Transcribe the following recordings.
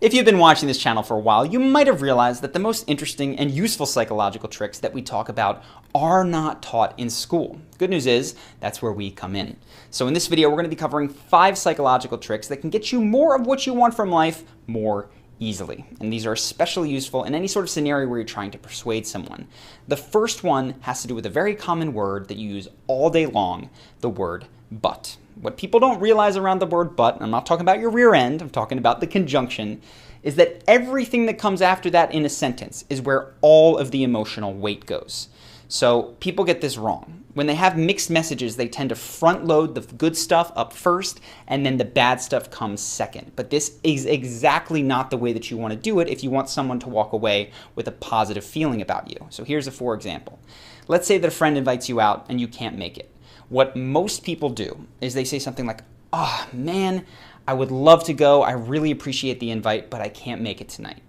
If you've been watching this channel for a while, you might have realized that the most interesting and useful psychological tricks that we talk about are not taught in school. Good news is, that's where we come in. So in this video, we're going to be covering 5 psychological tricks that can get you more of what you want from life more easily. And these are especially useful in any sort of scenario where you're trying to persuade someone. The first one has to do with a very common word that you use all day long, the word but. What people don't realize around the word but, and I'm not talking about your rear end, I'm talking about the conjunction, is that everything that comes after that in a sentence is where all of the emotional weight goes. So people get this wrong. When they have mixed messages, they tend to front load the good stuff up first, and then the bad stuff comes second. But this is exactly not the way that you want to do it if you want someone to walk away with a positive feeling about you. So here's a for example. Let's say that a friend invites you out and you can't make it. What most people do is they say something like, "Oh man, I would love to go. I really appreciate the invite, but I can't make it tonight."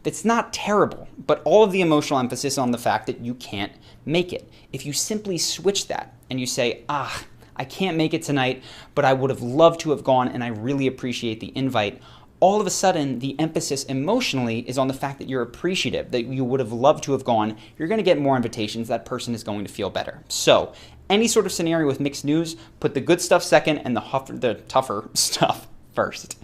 That's not terrible, but all of the emotional emphasis on the fact that you can't make it. If you simply switch that and you say, I can't make it tonight, but I would have loved to have gone and I really appreciate the invite, all of a sudden the emphasis emotionally is on the fact that you're appreciative, that you would have loved to have gone. You're going to get more invitations. That person is going to feel better. So any sort of scenario with mixed news, put the good stuff second and the tougher stuff first.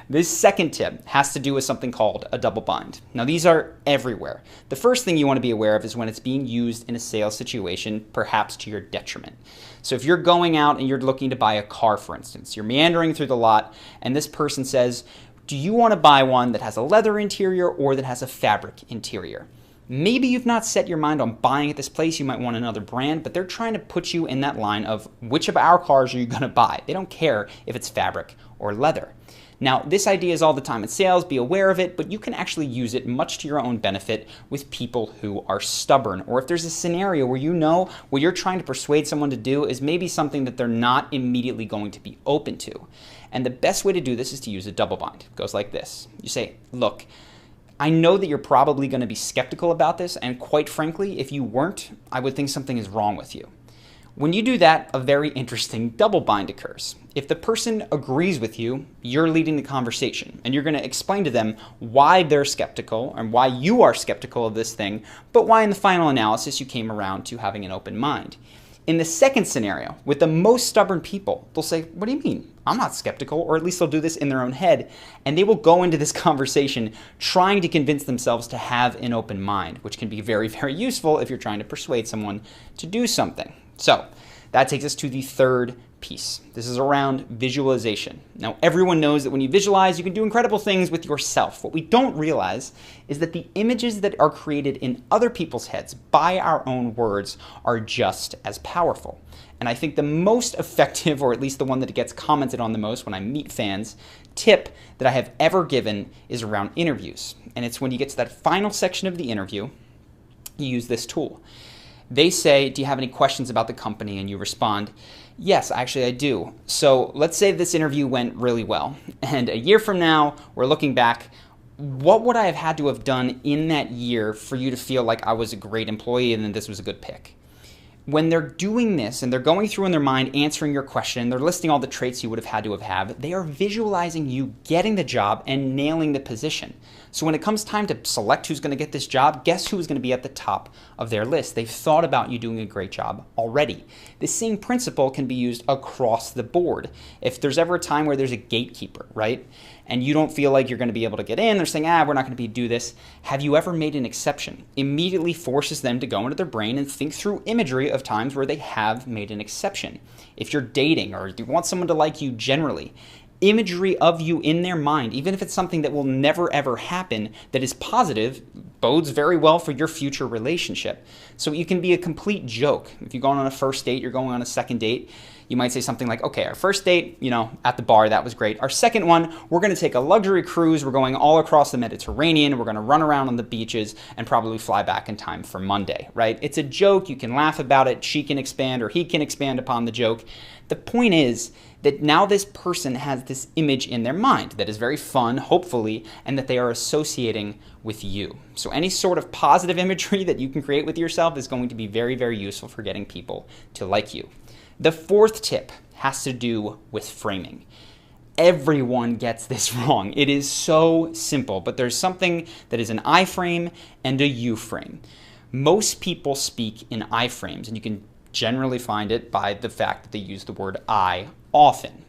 This second tip has to do with something called a double bind. Now these are everywhere. The first thing you want to be aware of is when it's being used in a sales situation, perhaps to your detriment. So if you're going out and you're looking to buy a car, for instance, you're meandering through the lot and this person says, "Do you want to buy one that has a leather interior or that has a fabric interior?" Maybe you've not set your mind on buying at this place, you might want another brand, but they're trying to put you in that line of which of our cars are you going to buy? They don't care if it's fabric or leather. Now, this idea is all the time in sales, be aware of it, but you can actually use it much to your own benefit with people who are stubborn. Or if there's a scenario where you know what you're trying to persuade someone to do is maybe something that they're not immediately going to be open to. And the best way to do this is to use a double bind. It goes like this. You say, "Look, I know that you're probably going to be skeptical about this, and quite frankly, if you weren't, I would think something is wrong with you." When you do that, a very interesting double bind occurs. If the person agrees with you, you're leading the conversation, and you're going to explain to them why they're skeptical and why you are skeptical of this thing, but why in the final analysis you came around to having an open mind. In the second scenario, with the most stubborn people, they'll say, "What do you mean? I'm not skeptical," or at least they'll do this in their own head, and they will go into this conversation trying to convince themselves to have an open mind, which can be very, very useful if you're trying to persuade someone to do something. So that takes us to the third piece. This is around visualization. Now, everyone knows that when you visualize, you can do incredible things with yourself. What we don't realize is that the images that are created in other people's heads by our own words are just as powerful. And I think the most effective, or at least the one that gets commented on the most when I meet fans, tip that I have ever given is around interviews. And it's when you get to that final section of the interview, you use this tool. They say, "Do you have any questions about the company?" And you respond, "Yes, actually I do. So let's say this interview went really well. And a year from now, we're looking back, what would I have had to have done in that year for you to feel like I was a great employee and then this was a good pick?" When they're doing this and they're going through in their mind answering your question, they're listing all the traits you would have had to have, they are visualizing you getting the job and nailing the position. So when it comes time to select who's going to get this job, guess who is going to be at the top of their list? They've thought about you doing a great job already. The same principle can be used across the board. If there's ever a time where there's a gatekeeper, right? And you don't feel like you're going to be able to get in, they're saying, we're not going to do this. Have you ever made an exception? Immediately forces them to go into their brain and think through imagery of times where they have made an exception. If you're dating or you want someone to like you generally, imagery of you in their mind, even if it's something that will never ever happen, that is positive, bodes very well for your future relationship. So you can be a complete joke. If you're going on a first date, you're going on a second date, you might say something like, "Okay, our first date, at the bar, that was great. Our second one, we're going to take a luxury cruise. We're going all across the Mediterranean. We're going to run around on the beaches and probably fly back in time for Monday," right? It's a joke. You can laugh about it. She can expand or he can expand upon the joke. The point is that now this person has this image in their mind that is very fun, hopefully, and that they are associating with you. So any sort of positive imagery that you can create with yourself is going to be very, very useful for getting people to like you. The fourth tip has to do with framing. Everyone gets this wrong. It is so simple, but there's something that is an I frame and a U frame. Most people speak in I frames, and you can generally find it by the fact that they use the word I often.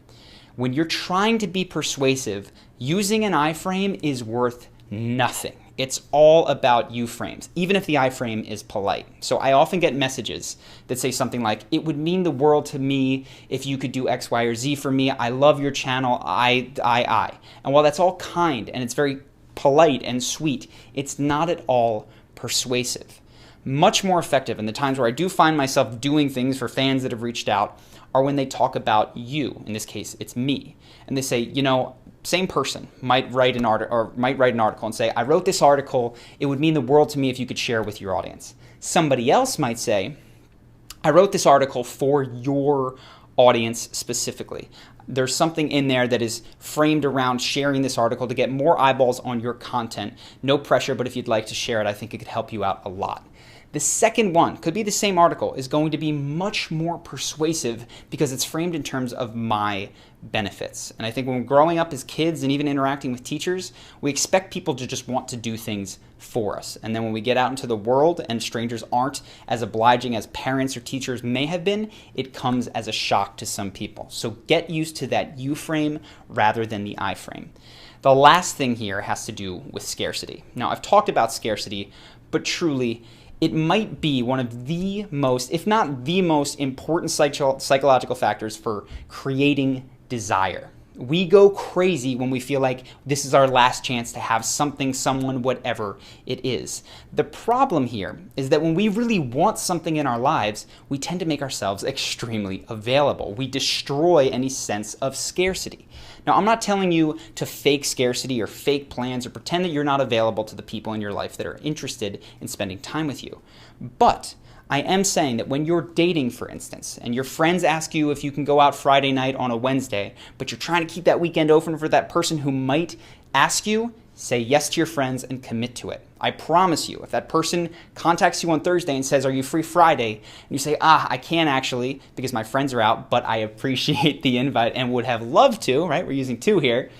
When you're trying to be persuasive, using an I frame is worth nothing. It's all about U frames, even if the I frame is polite. So I often get messages that say something like, it would mean the world to me if you could do X, Y, or Z for me. I love your channel, I. And while that's all kind and it's very polite and sweet, it's not at all persuasive. Much more effective, and the times where I do find myself doing things for fans that have reached out, are when they talk about you. In this case, it's me. And they say, you know, same person might write an article and say, I wrote this article, it would mean the world to me if you could share with your audience. Somebody else might say, I wrote this article for your audience specifically. There's something in there that is framed around sharing this article to get more eyeballs on your content. No pressure, but if you'd like to share it, I think it could help you out a lot. The second one, could be the same article, is going to be much more persuasive because it's framed in terms of my benefits. And I think when we're growing up as kids and even interacting with teachers, we expect people to just want to do things for us. And then when we get out into the world and strangers aren't as obliging as parents or teachers may have been, it comes as a shock to some people. So get used to that U frame rather than the I frame. The last thing here has to do with scarcity. Now, I've talked about scarcity, but truly, it might be one of the most, if not the most important psychological factors for creating desire. We go crazy when we feel like this is our last chance to have something, someone, whatever it is. The problem here is that when we really want something in our lives, we tend to make ourselves extremely available. We destroy any sense of scarcity. Now, I'm not telling you to fake scarcity or fake plans or pretend that you're not available to the people in your life that are interested in spending time with you. But I am saying that when you're dating, for instance, and your friends ask you if you can go out Friday night on a Wednesday, but you're trying to keep that weekend open for that person who might ask you, say yes to your friends and commit to it. I promise you, if that person contacts you on Thursday and says, are you free Friday? And you say, I can't actually because my friends are out, but I appreciate the invite and would have loved to, right? We're using two here.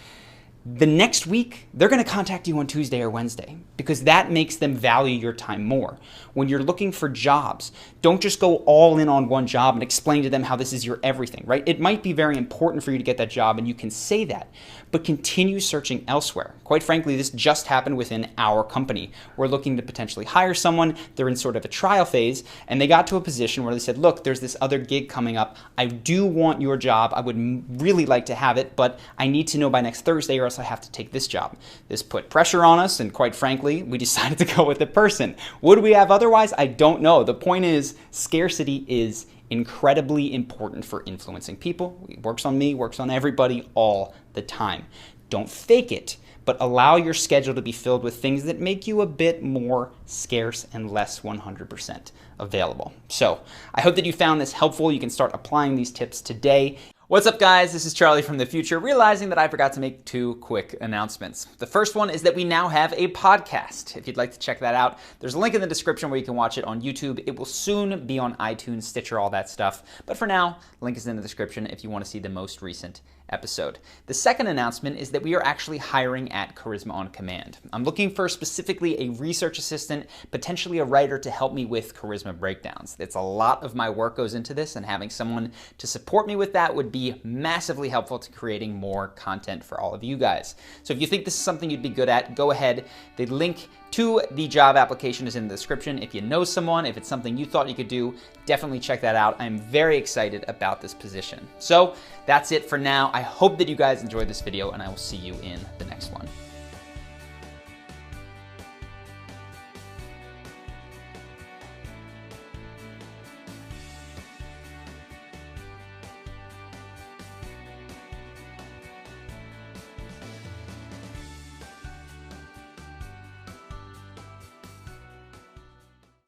The next week, they're going to contact you on Tuesday or Wednesday because that makes them value your time more. When you're looking for jobs, don't just go all in on one job and explain to them how this is your everything, right? It might be very important for you to get that job and you can say that, but continue searching elsewhere. Quite frankly, this just happened within our company. We're looking to potentially hire someone. They're in sort of a trial phase and they got to a position where they said, look, there's this other gig coming up. I do want your job. I would really like to have it, but I need to know by next Thursday or else I have to take this job. This put pressure on us, and quite frankly, we decided to go with the person. Would we have otherwise? I don't know. The point is, scarcity is incredibly important for influencing people. It works on me, works on everybody all the time. Don't fake it, but allow your schedule to be filled with things that make you a bit more scarce and less 100% available. So I hope that you found this helpful. You can start applying these tips today. What's up, guys? This is Charlie from the future, realizing that I forgot to make two quick announcements. The first one is that we now have a podcast. If you'd like to check that out, there's a link in the description where you can watch it on YouTube. It will soon be on iTunes, Stitcher, all that stuff. But for now, link is in the description if you want to see the most recent episode. The second announcement is that we are actually hiring at Charisma on Command. I'm looking for specifically a research assistant, potentially a writer to help me with Charisma breakdowns. It's a lot of my work goes into this, and having someone to support me with that would be massively helpful to creating more content for all of you guys. So if you think this is something you'd be good at, go ahead. The link to the job application is in the description. If you know someone, if it's something you thought you could do, definitely check that out. I'm very excited about this position. So that's it for now. I hope that you guys enjoyed this video, and I will see you in the next one.